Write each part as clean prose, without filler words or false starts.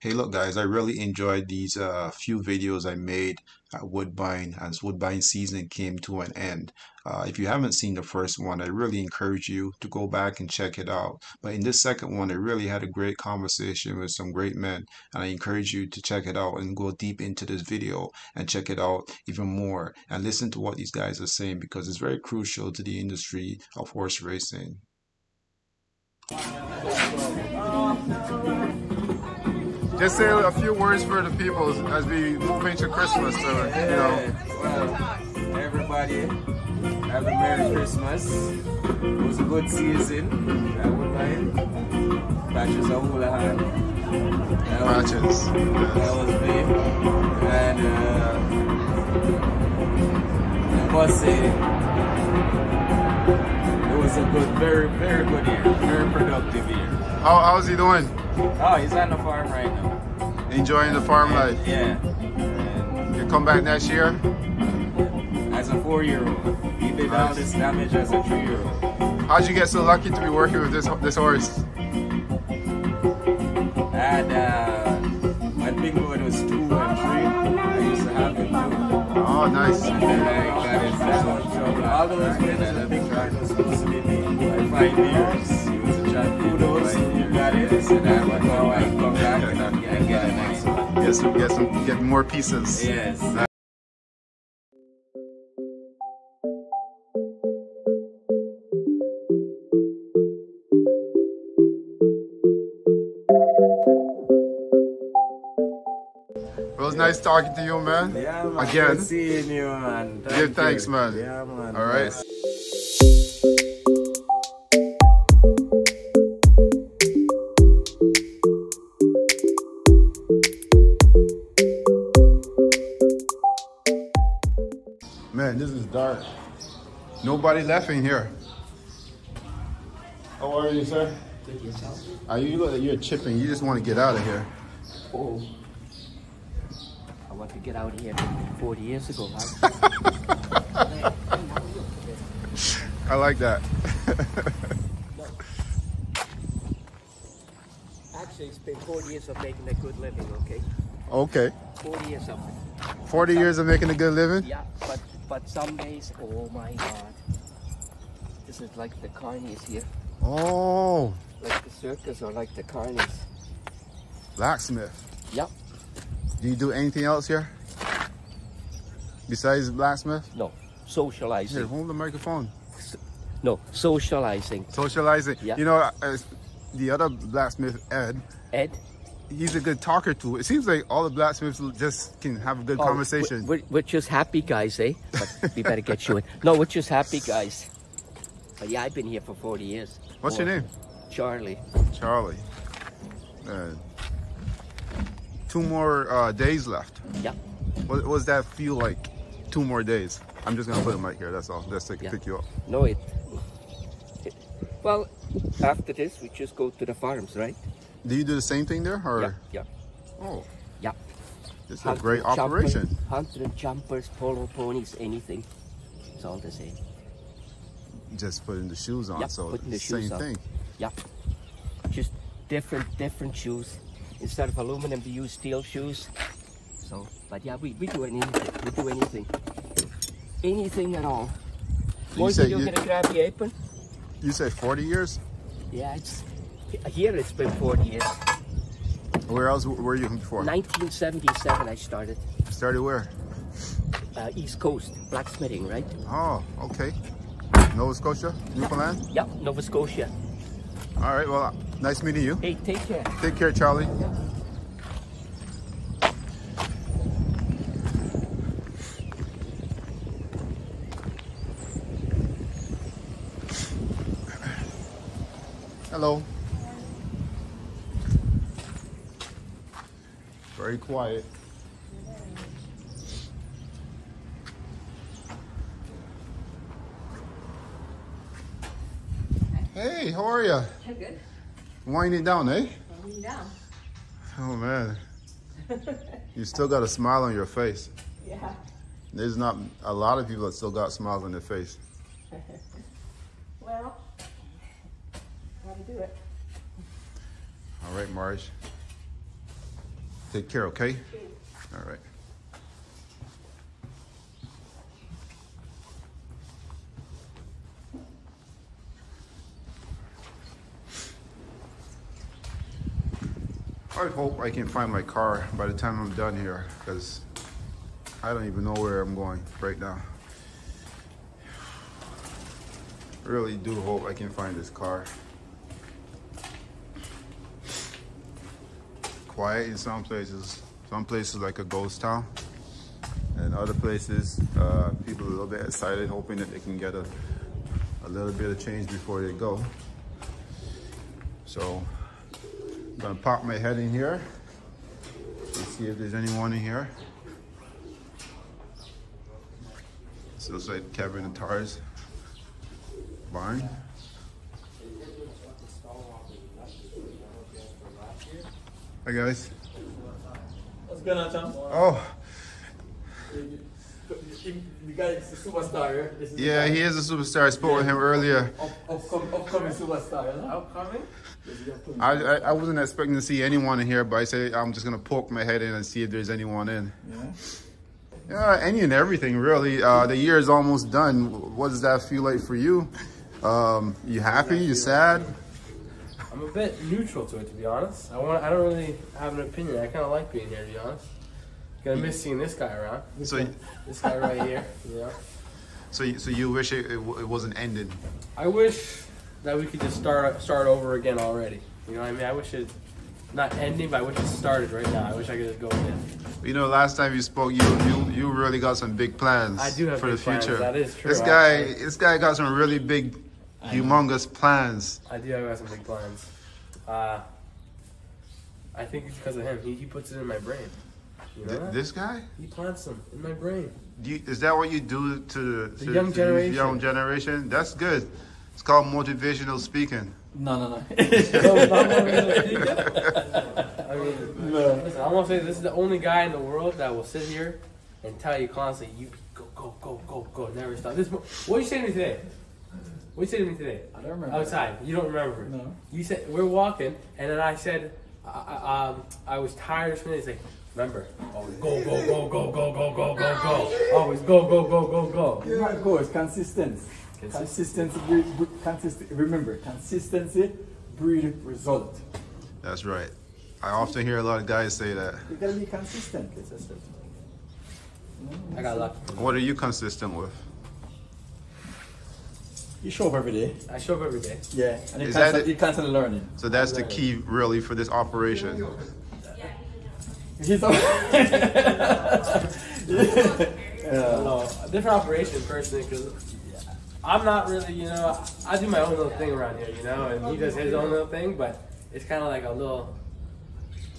Hey, look, guys, I really enjoyed these few videos I made at Woodbine as Woodbine season came to an end. If you haven't seen the first one, I really encourage you to go back and check it out. But in this second one, I really had a great conversation with some great men, and I encourage you to check it out and go deep into this video and check it out even more and listen to what these guys are saying because it's very crucial to the industry of horse racing. Just say a few words for the people as we move into Christmas. So, Well, everybody have a Merry Christmas. It was a good season. I would like patches of Hulahan. Patches. That was big. And I must say, it was a good, very, very good year. Very productive year. How's he doing? Oh, he's on the farm right now. Enjoying the farm life. Yeah. You come back next year? As a 4-year-old. He did all this damage as a 3-year-old. How'd you get so lucky to be working with this horse? And when Big Boy was 2 and 3, I used to have him too. Oh, nice. And then I got into trouble. Although his wins in the big track was supposed to be me by 5 years. He was a champion. Kudos, you got it. So then I come back and get a nice one. Get more pieces. Yes. It was nice talking to you, man. Yeah, man. Again. Good seeing you, man. Give thanks, man. Yeah, man. All right. Man, this is dark. Nobody left in here. How are you, sir? Good yourself. You look like you're chipping. You just want to get out of here. Oh, I want to get out of here 40 years ago. I like that. Actually, it's been 40 years of making a good living, okay? Okay. 40 years of it. 40 years of making a good living? Yeah, but some days, oh my God. This is like the carnies here. Oh, Like the circus or like the carnies. blacksmith. Yep. Do you do anything else here? Besides blacksmith? No, socializing. Here, hold the microphone. No, socializing. Socializing. Yeah. You know, the other blacksmith, Ed, Ed? he's a good talker too. It seems like all the blacksmiths just can have a good conversation. We're just happy guys, eh? But we better get you in. No, we're just happy guys. But yeah, I've been here for 40 years. What's your name? Charlie. Charlie. 2 more days left. Yeah. What does that feel like? 2 more days. I'm just gonna put a mic here. That's all. Let's take pick you up. No, well, after this, we just go to the farms, right? Do you do the same thing there, or? Yeah, yeah. Oh, Yeah. this is a great operation. Hunter and jumpers, polo ponies, anything. It's all the same. Just putting the shoes on, Yeah, so putting the it's the shoes same on. thing. Yeah. Just different shoes. Instead of aluminum, we use steel shoes. So, but yeah, we do anything. We do anything. Anything at all. Boys, you're gonna grab the apron? You say 40 years? Yeah, here it's been 40 years. Where else were you before? 1977 I started. Started where? East Coast, blacksmithing, right? Oh, okay. Nova Scotia, Newfoundland? Yeah, Nova Scotia. All right, well, nice meeting you. Hey, take care. Take care, Charlie. Hello. Very quiet. Hey, how are you? Good. Winding down, eh? Winding down. Oh man. You still got a smile on your face. Yeah. There's not a lot of people that still got smiles on their face. Well, gotta do it. All right, Marge. Take care, okay? All right. I hope I can find my car by the time I'm done here, because I don't even know where I'm going right now. Really do hope I can find this car. Quiet in some places like a ghost town, and other places people are a little bit excited, hoping that they can get a little bit of change before they go. So I'm gonna pop my head in here and see if there's anyone in here. This looks like Kevin and Tar's barn. Hi guys. What's going on, Tom? Oh. The guy is a superstar, yeah? Yeah, he is a superstar. I spoke with him earlier. Upcoming superstar, yeah? Upcoming? I wasn't expecting to see anyone in here, but I said I'm just gonna poke my head in and see if there's anyone in. Yeah. Yeah, any and everything really. The year is almost done. What does that feel like for you? You happy? You sad? I'm a bit neutral to it, to be honest. I don't really have an opinion. I kind of like being here, to be honest. Gonna miss seeing this guy around. This guy right here, you know. So you wish it wasn't ended? I wish that we could just start over again already. You know what I mean? I wish it not ending, but I wish it started right now. I wish I could just go again. You know, last time you spoke, you really got some big plans. I do have for big the future. plans. That is true. This guy got some really big, humongous plans. I do have some big plans. I think it's because of him. He puts it in my brain. You know that? This guy? He plants them in my brain. Is that what you do to the young generation? Young generation? That's good. It's called motivational speaking. No. I mean, listen, I want to say this is the only guy in the world that will sit here and tell you constantly, you go, never stop. What did you say to me today? What did you say to me today? I don't remember. Outside. You don't remember it. No. You said, we're walking, and then I said, I was tired of spinning. He's like, remember, always go. Always go. It's not go, it's consistent. Remember, consistency breeds result. That's right. I often hear a lot of guys say that. You gotta be consistent. I got lucky. What are you consistent with? You show up every day. I show up every day. Yeah, and Is that it? you're constantly learning. So that's the key, really, for this operation. He's No, a different operation personally, because I'm not really, you know, I do my own little thing around here, you know, and he does his own little thing, but it's kind of like a little,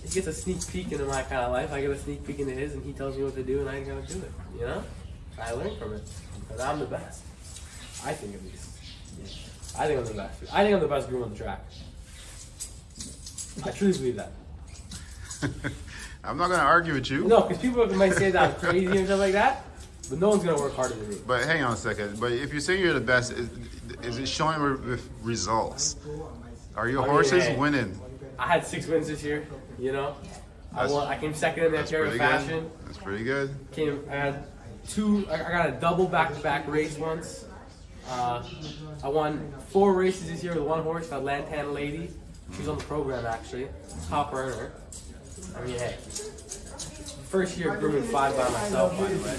he gets a sneak peek into my kind of life. I get a sneak peek into his, and he tells me what to do, and I gotta do it, you know? I learn from it, because I'm the best. I think at least. I think I'm the best. I think I'm the best groom on the track. I truly believe that. I'm not going to argue with you. No, because people might say that I'm crazy and stuff like that, but no one's going to work harder than me. But hang on a second. But if you say you're the best, is it showing with results? Are your horses winning? I had 6 wins this year, you know. I came second in the Ontario Fashion. That's pretty good. I had 2, I got a double back-to-back race once. I won 4 races this year with one horse called Lantan Lady. She's on the program actually, top earner. I mean, hey, first year grooming 5 by myself, by the way.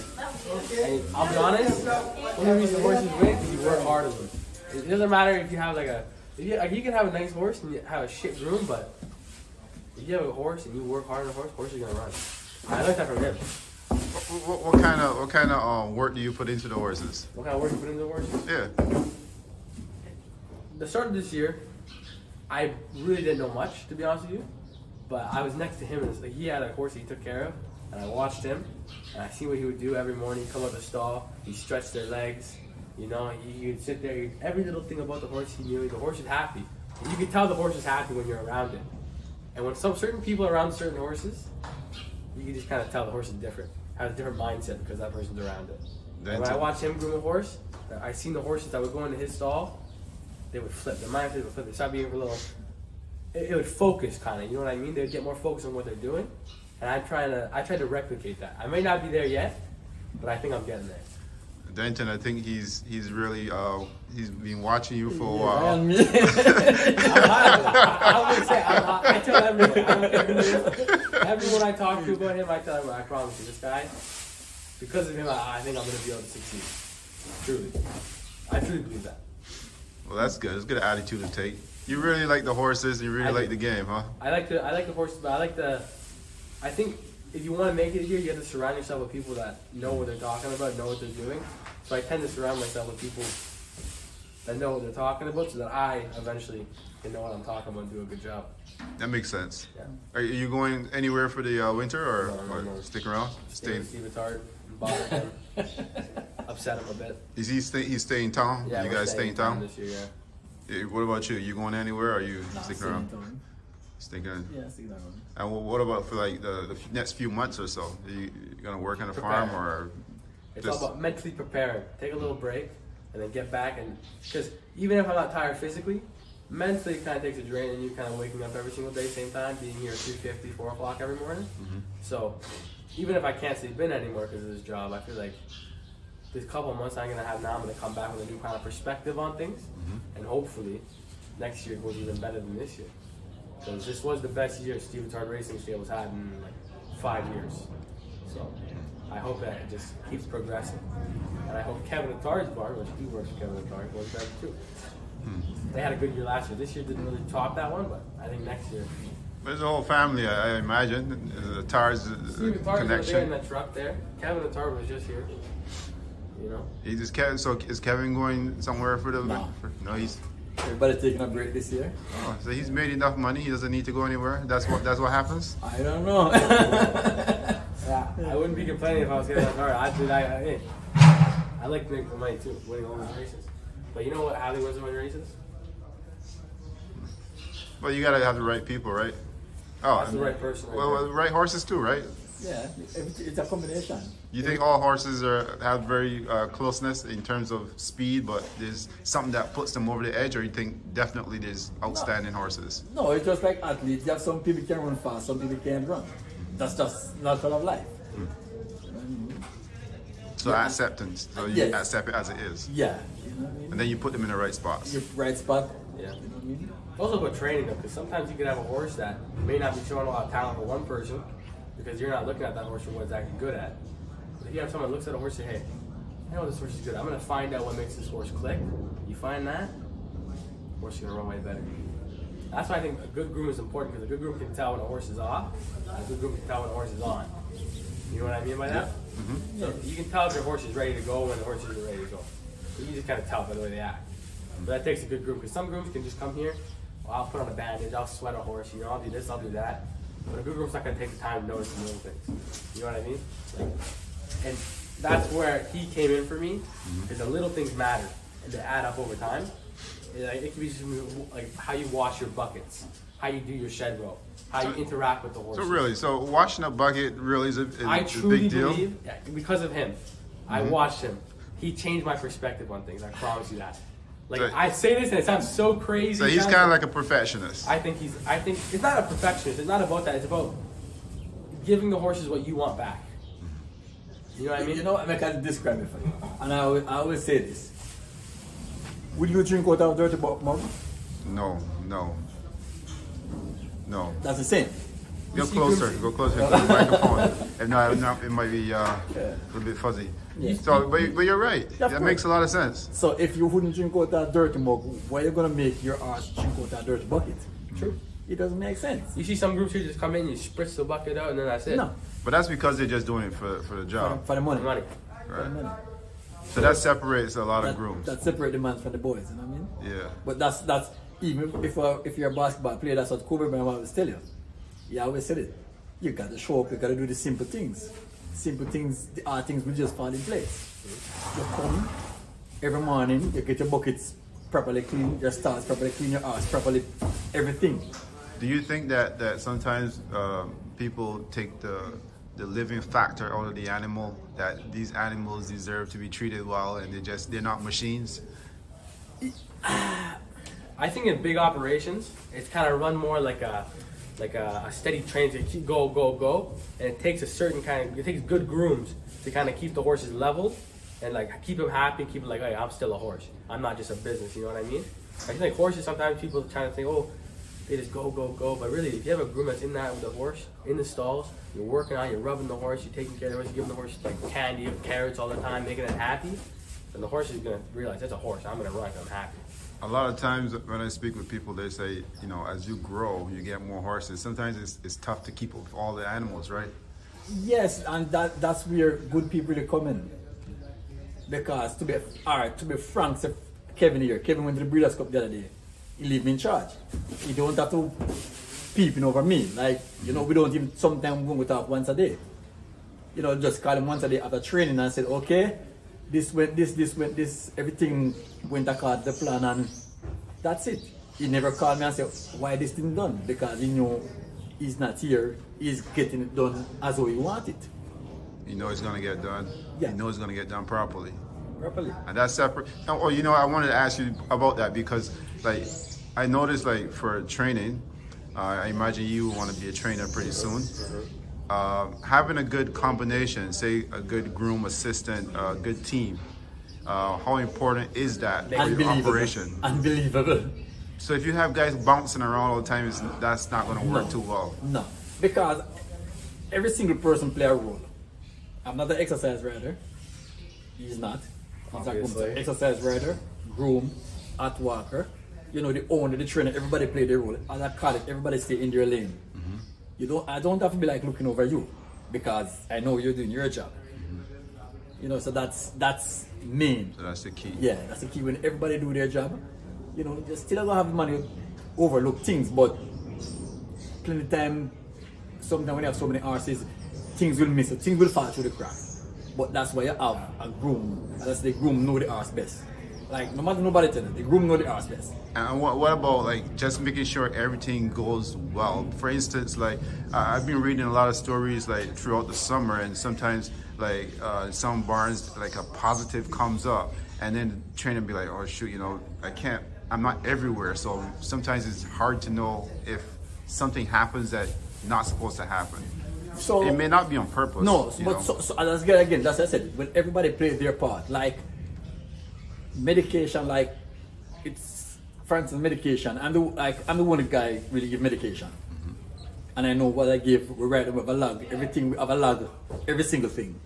And I'll be honest, one of the reasons horses win is you work hard with them. It doesn't matter if you have you can have a nice horse and you have a shit groom, but if you have a horse and you work hard on the horse is gonna run. I learned that from him. What kind of work do you put into the horses? What kind of work you put into the horses? Yeah. The start of this year, I really didn't know much, to be honest with you. But I was next to him, and he had a horse he took care of, and I watched him, and I see what he would do every morning. He'd come out the stall, he'd stretch their legs, you know, he would sit there, every little thing about the horse he knew. The horse is happy. And you can tell the horse is happy when you're around it. And when certain people are around certain horses, you can just kind of tell the horse is different, has a different mindset because that person's around it. And when I watched him groom a horse, I seen the horses that would go into his stall, they would flip. Their mindset would flip. They start being a little. It would focus, kind of. You know what I mean? They would get more focused on what they're doing, and I try to replicate that. I may not be there yet, but I think I'm getting there. Denton, I think he's really he's been watching you for a Yeah, while. and me. I would say I tell everyone. I don't care who it is. Everyone I talk to about him, I tell everyone. I promise you, this guy, because of him, I think I'm gonna be able to succeed. Truly, I truly believe that. Well, that's good. It's a good attitude to take. You really like the horses. You really like the game, huh? I like the horses, but I think if you want to make it here, you have to surround yourself with people that know what they're talking about, know what they're doing. So I tend to surround myself with people that know what they're talking about, so that I eventually can know what I'm talking about and do a good job. That makes sense. Yeah. Are you going anywhere for the winter, or, No. stick around? Stay with Steve Attard, bother him, upset him a bit. Is he he's staying in town? Yeah, You we're guys staying in town? this year. Yeah. What about you? You going anywhere, or are you Nah, sticking staying around? in town. Sticking. Yeah, sticking around. And what about for like the next few months or so? Are you gonna work on a farm, or It's just all about mentally preparing. Take a little break, and then get back. And because even if I'm not tired physically, mentally it kind of takes a drain, and you kind of waking up every single day, same time, being here at 3:50, 4 o'clock every morning. So even if I can't sleep in anymore because of this job, I feel like this couple of months I'm gonna have now, I'm gonna come back with a new kind of perspective on things, and hopefully next year goes even better than this year. Because this was the best year Steve Attard Racing Stables had in like 5 years. So I hope that it just keeps progressing. And I hope Kevin Attard's barn, which he works for Kevin Attard, goes better too. They had a good year last year. This year didn't really top that one, but I think next year. there's a whole family, I imagine. The Tars Steve Attard was there in connection. that truck there. Kevin Attard was just here. You know? He just Kevin. So is Kevin going somewhere for the? No. No, he's. Everybody taking a break this year? Oh, so he's made enough money. He doesn't need to go anywhere. That's what happens. I don't know. Yeah, I wouldn't be complaining if I was getting that car. I'd do that. Hey, I like making money too, winning all these races. But you know what? How they wins all the races? But you gotta have the right people, right? Oh, That's the right person. Right well, there. right horses too, right? Yeah, it's a combination. You think all horses have very closeness in terms of speed, but there's something that puts them over the edge, or you think definitely there's outstanding horses? No, it's just like athletes. You have some people can run fast, some people can't run. That's just natural of life. So acceptance. So you Yes. accept it as it is, Yeah. You know what I mean? and then you put them in the right spots. Your right spot. Yeah. You know what I mean? Also about training them, because sometimes you could have a horse that may not be showing a lot of talent for one person, because you're not looking at that horse for what it's actually good at. But if you have someone that looks at a horse and say, hey, I know this horse is good. I'm going to find out what makes this horse click. You find that, the horse is going to run way better. That's why I think a good groom is important, because a good groom can tell when a horse is off, and a good groom can tell when a horse is on. You know what I mean by that? So you can tell if your horse is ready to go when the horse isn't ready to go. So you just kind of tell by the way they act. But that takes a good groom, because some grooms can just come here, well, I'll put on a bandage, I'll sweat a horse, you know, I'll do this, I'll do that. But a good groom's not going to take the time to notice the little things. You know what I mean? Like, and that's where he came in for me, because the little things matter, and they add up over time. It can be just like how you wash your buckets, how you do your shed row, how you interact with the horse. So really, so washing a bucket really is a I truly big deal. believe, yeah, because of him, I watched him. He changed my perspective on things. I promise you that. Like So- I say this and it sounds so crazy. So he's kind of like a perfectionist. I think it's not a perfectionist. It's not about that. It's about giving the horses what you want back. You know what I mean? You know what? I can describe it for you. And I always say this. Would you drink out of a dirty mug? No. That's the same. Go closer to the microphone. If not, it might be a little bit fuzzy. Yeah. So, but you're right. of That course. makes a lot of sense. So if you wouldn't drink out that dirty mug, why are you gonna make your ass drink out that dirty bucket? True. It doesn't make sense. You see some groups who just come in, you spritz the bucket out, and then that's it. No, But that's because they're just doing it for the job. for the money. Money. For the Right. money. So that separates a lot of grooms. That separate the man from the boys. You know what I mean? Yeah. But that's even if you're a basketball player, that's what Kobe Bryant always tell you. He always said it. You got to show up. You got to do the simple things. Simple things, the hard things will just fall in place. You come every morning. You get your buckets properly clean, your stars properly clean, your ass properly, everything. Do you think that sometimes people take the living factor out of the animal, that these animals deserve to be treated well and they're not machines? I think in big operations, it's kind of run more like a like a steady train to keep go, and it takes a certain it takes good grooms to kind of keep the horses leveled and like keep them happy, keep them like, hey, I'm still a horse. I'm not just a business. You know what I mean? I think like horses, sometimes people trying to think, oh, they just go, but really, if you have a groom that's in that with the horse, in the stalls, you're working on, you're rubbing the horse, you're taking care of the horse, you're giving the horse like candy or carrots all the time, making it happy, then the horse is gonna realize that's a horse. I'm gonna run because I'm happy. A lot of times when I speak with people, they say, you know, as you grow, you get more horses. Sometimes it's tough to keep up with all the animals, right? Yes, and that's where good people really come in. Because to be frank, so Kevin here. Kevin went to the Breeders' Cup the other day. He leave me in charge. He don't have to peeping over me. Like, you know, we don't even sometimes we talk once a day. You know, just call him once a day after training and said, okay, this went this, everything went according to the plan, and that's it. He never called me and said, why this thing done? Because he know he's not here, he's getting it done as though he want it. You know it's gonna get done. Yeah. You know it's gonna get done properly. Properly. And that's separate. Oh, you know, I wanted to ask you about that because, like, I noticed, like, for training, I imagine you want to be a trainer pretty soon. Having a good combination, say a good groom assistant, a good team, how important is that for your operation? Unbelievable. So if you have guys bouncing around all the time, that's not going to work too well. No, because every single person play a role. I'm not the exercise rider. He's not. He's an exercise rider, groom, art walker. You know, the owner, the trainer, everybody play their role. As I call it, everybody stay in their lane. I don't have to be like looking over you because I know you're doing your job. You know, so that's main. So that's the key. Yeah, that's the key. When everybody do their job, you know, you still don't have money overlook things, but plenty of time, sometimes when you have so many horses, things will miss, things will fall through the cracks. But that's why you have a groom. That's the groom know the horse best. Like, no matter nobody tell you, the groom know the horse best. And what about, like, just making sure everything goes well? For instance, like, I've been reading a lot of stories, like, throughout the summer, and sometimes, like, some barns, like, a positive comes up, and then the trainer be like, oh, shoot, you know, I'm not everywhere, so sometimes it's hard to know if something happens that's not supposed to happen. So it may not be on purpose. No, but so that's good again. That's what I said. When everybody plays their part, like medication, like it's for instance medication. I'm the one guy really give medication, and I know what I give. We write with a log. Everything we have a log. Every single thing.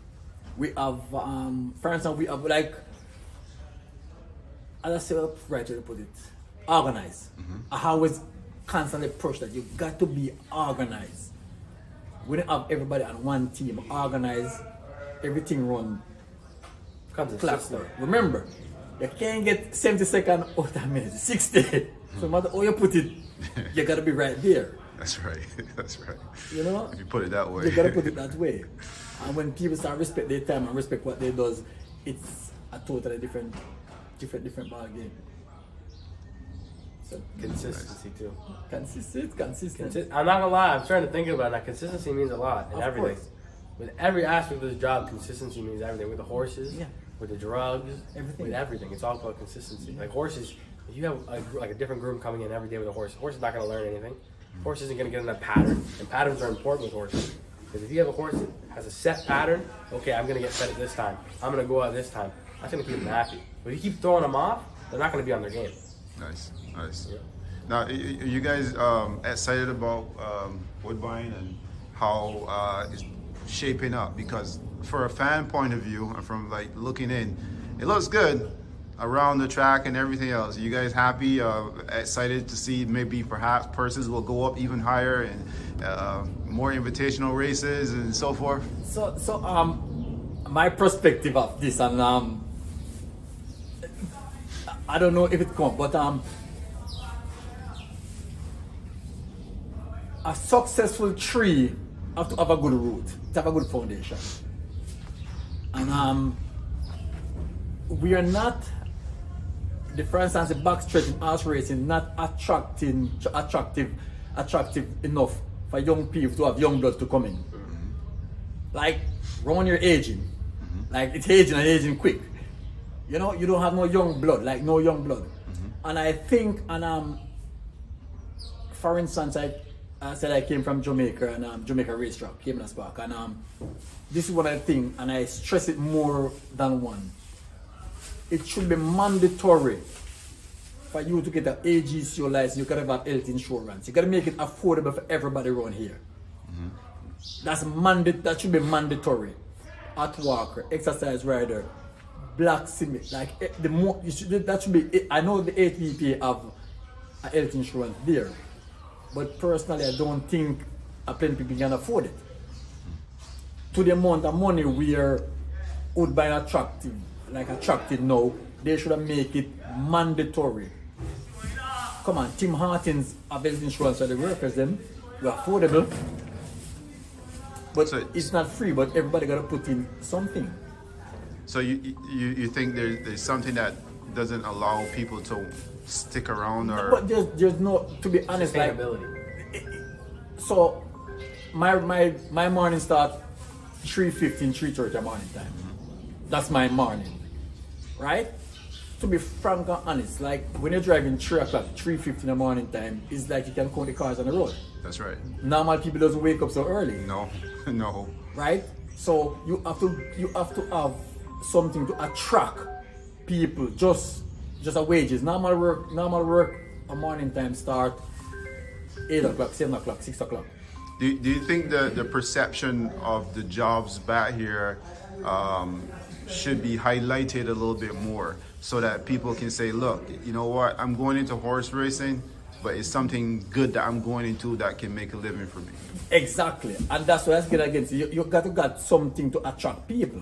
We have for instance we have like, as I say, right to put it, organized. I always constantly push that you got to be organized. We don't have everybody on one team, organized, everything run clockwork. Remember, you can't get 70 seconds out of a minute, 60. So no matter how you put it, you gotta be right there. That's right, that's right. You know? If you put it that way. You gotta put it that way. And when people start respect their time and respect what they do, it's a totally different ball game. So, Consistency too. Consistent. I'm not gonna lie, I'm trying to think about that. Consistency means a lot in everything. Course. With every aspect of this job, consistency means everything. With the horses, with the drugs, everything. with everything. It's all about consistency. Like horses, if you have a different groom coming in every day with a horse is not gonna learn anything. Horse isn't gonna get in that pattern, and patterns are important with horses. Because if you have a horse that has a set pattern, okay, I'm gonna get fed at this time. I'm gonna go out this time. That's gonna keep them happy. But if you keep throwing them off, they're not gonna be on their game. Nice. Yeah. Now, are you guys excited about Woodbine and how it's shaping up? Because for a fan point of view, and from like looking in, it looks good around the track and everything else. Are you guys happy? Excited to see maybe perhaps purses will go up even higher and more invitational races and so forth? So my perspective of this, and I don't know if it comes, but a successful tree have to have a good root, to have a good foundation. And we are not, for instance, the backstretching horse racing not attractive enough for young people to have young blood to come in. Like, when you're aging, like it's aging and aging quick. You know, you don't have no young blood, like no young blood. And I think, and for instance, like I said I came from Jamaica and Jamaica racetrack, came in a spark, and this is what I think, and I stress it more than one. It should be mandatory for you to get an AGCO license. You gotta have health insurance. You gotta make it affordable for everybody around here. That should be mandatory. At walker, exercise rider, blacksmith, like that should be. I know the ATP have a health insurance there, but personally, I don't think plenty people can afford it. To the amount of money where Woodbine attractive now, they should have make it mandatory. Come on, Tim Hortons have health insurance for the workers, them we're affordable. But so it's not free, but everybody gotta put in something. So you think there's something that doesn't allow people to stick around, or? But there's no, to be honest, like, so my morning start 3:15, 3:30 morning time. That's my morning, right? To be frank and honest, like when you're driving 3 o'clock, 3:15 in the morning time, it's like you can count the cars on the road. That's right. Normal people doesn't wake up so early. No, no. Right? So you have to have something to attract people. Just a wages. Normal work a morning time start 8 o'clock, 7 o'clock, 6 o'clock. Do you think the perception of the jobs back here should be highlighted a little bit more, so that people can say, look, you know what, I'm going into horse racing, but it's something good that I'm going into that can make a living for me. Exactly. And that's what I get against. You got to got something to attract people.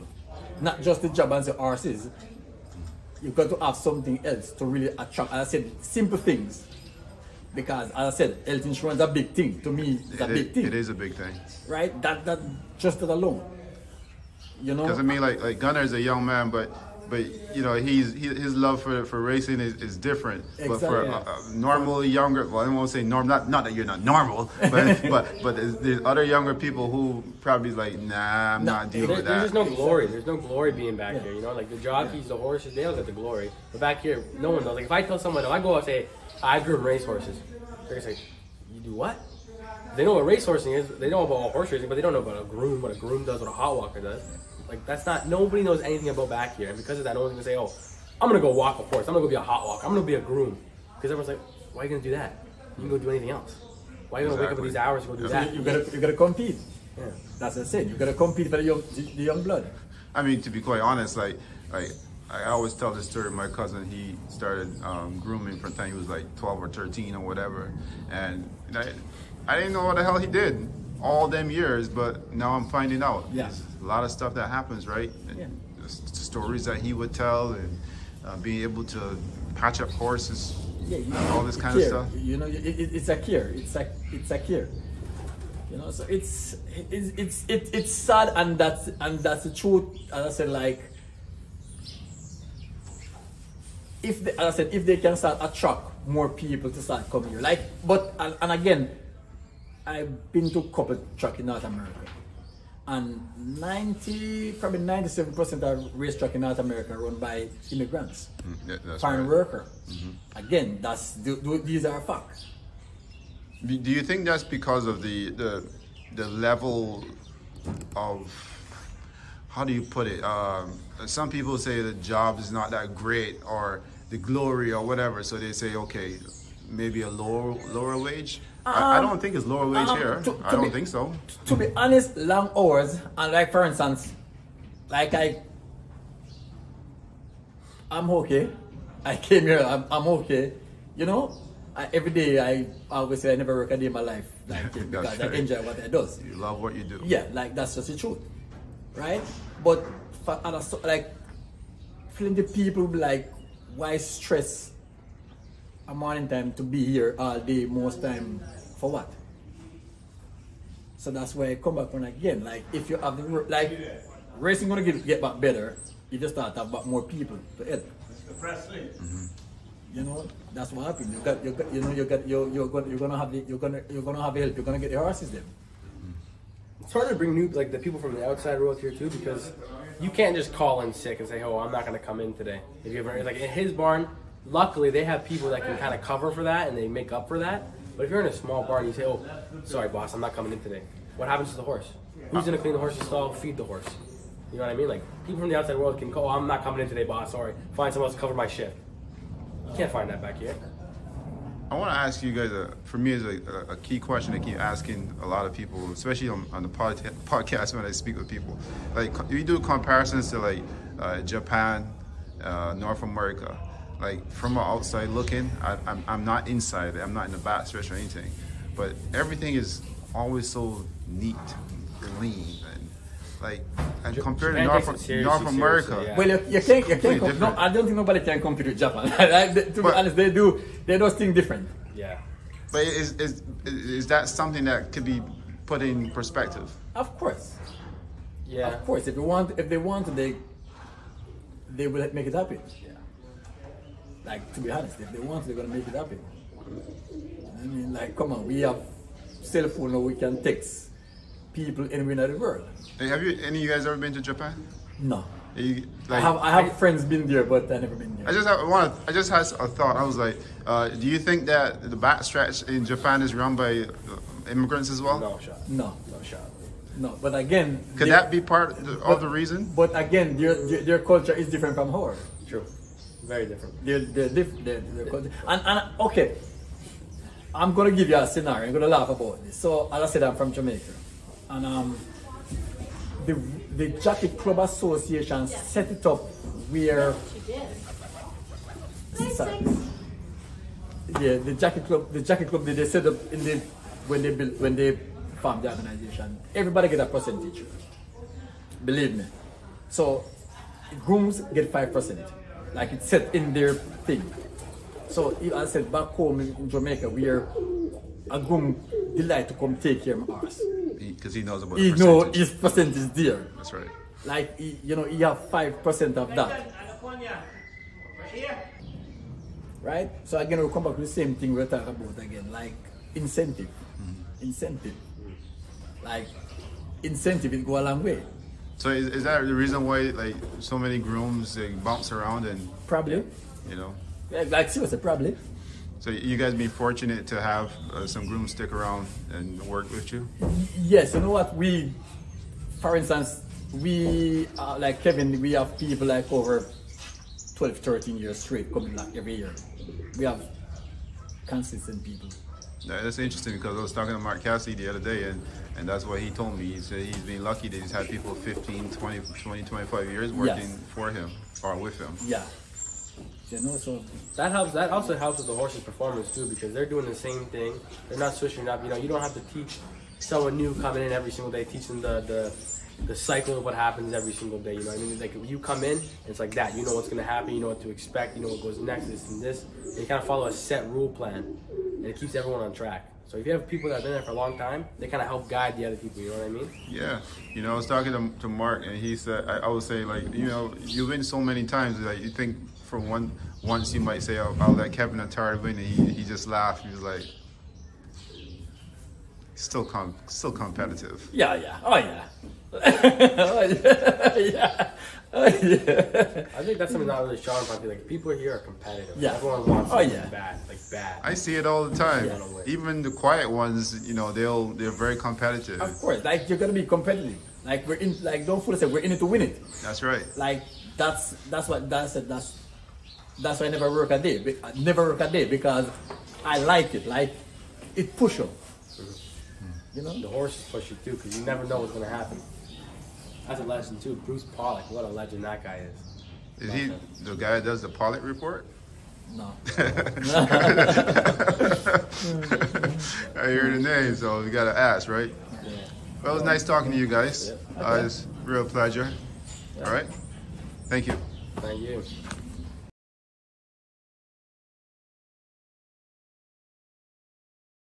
Not just the job and the horses. You've got to have something else to really attract. As I said, simple things. Because as I said, health insurance is a big thing. To me, it's a big thing. It is a big thing. Right? That just that alone. You know? Because I mean, like Gunnar is a young man, but you know, his love for racing is different. Exactly. But for a normally younger, well, I won't say normal, not that you're not normal, but there's other younger people who probably like, nah, I'm not dealing with that. There's no glory. There's no glory being back here. You know, like the jockeys, the horses, they all get the glory. But back here, no one does. Like if I tell someone, I go out and say, I groom racehorses, they're gonna say, you do what? They know what racehorsing is. They know about horse racing, but they don't know about a groom, what a groom does, what a hot walker does. Like that's not, nobody knows anything about back here, and because of that, no one's gonna say, "Oh, I'm gonna go walk a horse. I'm gonna go be a hot walker. I'm gonna be a groom." Because everyone's like, "Why are you gonna do that? You can go do anything else. Why are you gonna wake up at these hours to go do that?" You gotta compete. Yeah, that's what I said. You gotta compete for the young blood. I mean, to be quite honest, like I always tell this story. My cousin, he started grooming from the time he was like 12 or 13 or whatever, and I didn't know what the hell he did all them years, but now I'm finding out. Yeah. There's a lot of stuff that happens, right? Yeah. The stories that he would tell, and being able to patch up horses, all this kind of stuff. You know, it's a care. It's a care. You know, so it's sad, and that's the truth. As I said, like if they can start attract more people to start coming here, like, but and again, I've been to a couple track in North America, and 97% of racetrack in North America are run by immigrants, foreign worker. Again, these are facts. Do you think that's because of the level of, how do you put it? Some people say the job is not that great, or the glory or whatever, so they say, okay, maybe a lower wage. I don't think it's lower wage here. I don't think so. To be honest, long hours, and like for instance, like I'm okay. I came here, I'm okay. You know, every day I always say I never work a day in my life, like because I enjoy what I do. You love what you do. Yeah, like that's just the truth, right? But for other like, plenty of people be like, why stress a morning time to be here all day, most time, for what? So that's why I come back on again. Like if you have the like racing gonna get back better, you just start to have more people to help. You know, that's what happened. You're gonna have help. You're gonna get your horses there. It's hard to bring new, like the people from the outside world here too, because you can't just call in sick and say, "Oh, I'm not gonna come in today." If you ever, like in his barn, luckily they have people that can kind of cover for that and they make up for that. But if you're in a small barn, you say, "Oh, sorry, boss, I'm not coming in today." What happens to the horse? Who's gonna clean the horse's stall, feed the horse? You know what I mean? Like people from the outside world can go, "Oh, I'm not coming in today, boss. Sorry, find someone else to cover my shift." You can't find that back here. I want to ask you guys, for me, is a key question I keep asking a lot of people, especially on the podcast when I speak with people. Like, if you do comparisons to like Japan, North America, like from the outside looking, I'm not inside, I'm not in the back stretch or anything, but everything is always so neat, clean, and like, and compared to North America. Yeah. Well, you can't. No, I don't think nobody can compete with Japan. To be honest, they do those things different. Yeah. But is that something that could be put in perspective? Of course. Yeah. Of course. If they want, they will make it happen. Yeah. Like, to be honest, if they want, they're gonna make it happen. I mean, like, come on, we have cell phone now, we can text people anywhere in the world. Hey, have any of you guys ever been to Japan? No. Like, I have friends been there, but I never been there. I just had a thought. I was like, do you think that the backstretch in Japan is run by immigrants as well? No shot. No. No shot. No, but again, Could that be part of the reason? But again, their culture is different from ours. True. Very different. Their culture. And okay, I'm gonna give you a scenario. I'm gonna laugh about this. So as I said, I'm from Jamaica, and the Jockey Club Association set it up where. Sorry. Yeah, the Jockey Club. They set up when they formed the organization. Everybody get a percentage. Believe me. So grooms get 5%. Like it's set in their thing. So as I said, back home in Jamaica, where a groom delight to come take care of ours. Because he knows about He the know percentage. his percentage there. That's right. Like he have 5% of that. Right? So again, we'll come back to the same thing we're talking about again, like incentive. Incentive. Like incentive, it go a long way. So is that the reason why like so many grooms they bounce around and Probably. you know? Yeah, like seriously, probably. So you guys been fortunate to have some grooms stick around and work with you? Yes, you know what? For instance, like Kevin, we have people like over 12, 13 years straight coming like every year. We have consistent people. Yeah, that's interesting because I was talking to Mark Cassidy the other day and that's what he told me. He said he's been lucky that he's had people 15, 20, 25 years working for him or with him. Yeah. You know, so That helps. That also helps with the horse's performance too, because they're doing the same thing. They're not switching up. You know, you don't have to teach someone new coming in every single day, teach them the cycle of what happens every single day. You know what I mean? Like you come in, it's like that. You know what's gonna happen. You know what to expect. You know what goes next. This and this. And you kind of follow a set rule plan, and it keeps everyone on track. So if you have people that have been there for a long time, they kind of help guide the other people. You know what I mean? Yeah. You know, I was talking to Mark and he said, I was saying like, you know, you've been so many times that you think for once you might say, I'll let Kevin Atari win, and he just laughed. He was like, still competitive. yeah. Oh yeah. Oh, yeah. Oh, yeah. I think that's something not really shown about. Like people here are competitive. Yeah. Everyone wants Oh, something yeah. bad, like bad. I see it all the time. Yeah. Even the quiet ones, you know, they're very competitive. Of course, like you're gonna be competitive. Like we're in, like don't fool us, we're in it to win it. That's right. Like that's why I never work a day. Never work a day because I like it. Like it push you. You know. The horses push you too, because you never know what's gonna happen. That's a legend too. Bruce Pollock, what a legend that guy is. Is he the guy that does the Pollock report? No. I hear the name, so we gotta ask, right? Yeah. Well, it was nice talking to you guys. Okay. It's a real pleasure. All right. Thank you. Thank you.